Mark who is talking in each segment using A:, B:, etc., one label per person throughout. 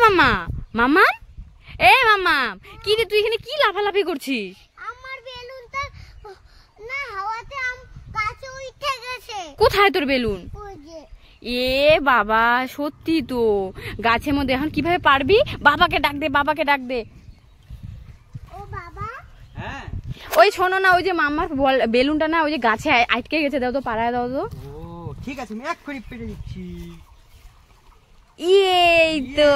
A: মামা, মামা, এ মামা, কি রে তুই এখানে কি লাফালাফি করছিস?
B: আমার বেলুনটা না হাওয়াতে গাছে উঠে গেছে।
A: কোথায় তোর বেলুন?
B: ওই যে।
A: এ বাবা, সত্যি তো গাছের মধ্যে। এখন কিভাবে পারবি? বাবাকে ডাক দে, বাবাকে ডাক দে।
B: ও বাবা।
C: হ্যাঁ
A: ওই শোনো না, ওই যে মামার বেলুনটা না ওই যে গাছে আটকে গেছে, দাও তো, পাড়ায় দাও তো।
C: ও ঠিক আছে, আমি এক্ষুনি পেটে দিচ্ছি।
A: এই তো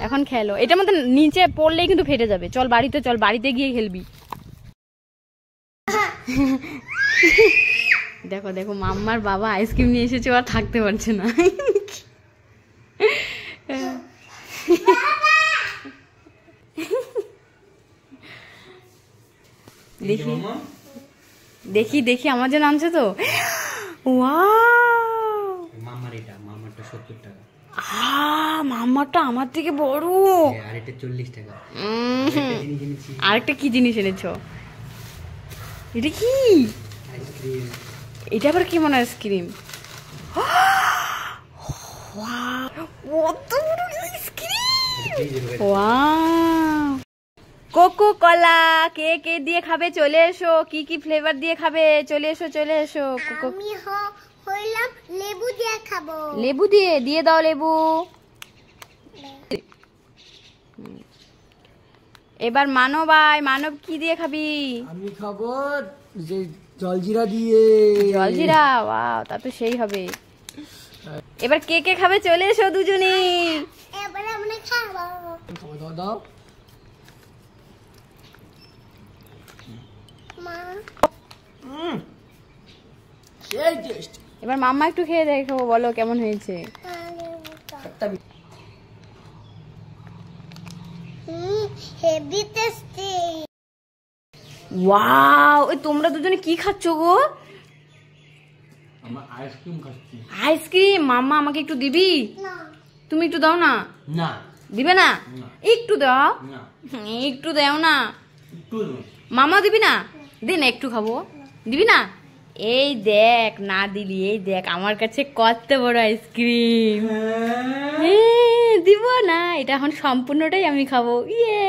A: এখন খেলো। এটার মধ্যে নিচে পড়লেই কিন্তু ফেটে যাবে। চল বাড়িতে, চল বাড়িতে গিয়ে খেলবি। দেখো দেখো, মাম্মার বাবা আইসক্রিম নিয়ে এসেছে, আর থাকতে পারছে না। দেখি দেখি দেখি, আমার জন্য আনছে তো। ওয়াও,
C: মামার এটা, মামারটা 70 টাকা।
A: মাম্মারটা আমার থেকে বড়।
C: আর এটা 40 টাকা।
A: আরেকটা কি জিনিস এনেছো? এটা কি?
C: আইসক্রিম।
A: এটা আবার কি মনে আইসক্রিম? কোকো কলা কে কে দিয়ে খাবে? চলে এসো। কি কি ফ্লেভার দিয়ে খাবে? চলে এসো, চলে এসো।
B: আমি হইলাম লেবু দিয়ে খাবো।
A: লেবু দিয়ে দিয়ে দাও, লেবু। এবার মানব আয়, মানব কি দিয়ে খাবি?
D: আমি খাবো যে জলজিরা দিয়ে।
A: জলজিরা, ওয়াও, তা তো সেই হবে। এবার কে কে খাবে? চলে এসো দুজনেই।
B: এবারে আমরা খাবো।
D: খাবো, দাও দাও।
B: মা
D: সেই টেস্ট।
A: এবার মাম্মা একটু খেয়ে দেখো, বলো কেমন হয়েছে।
B: Heavy tasty.
A: ওয়াও, এই তোমরা দুজনে কি খাচ্ছ গো?
D: আমরা আইসক্রিম খাচ্ছি।
A: আইসক্রিম? মাম্মা আমাকে একটু দিবি?
B: না
A: তুমি একটু দাও না।
D: না
A: দিবে না? একটু দাও,
D: না,
A: একটু দাও না।
D: একটু
A: মামা দিবি না? দে না, একটু খাবো। দিবি না? এই দেখ, না দিলি। এই দেখ আমার কাছে কত বড় আইসক্রিম। দিব না, এটা এখন সম্পূর্ণটাই আমি খাবো। ইয়ে।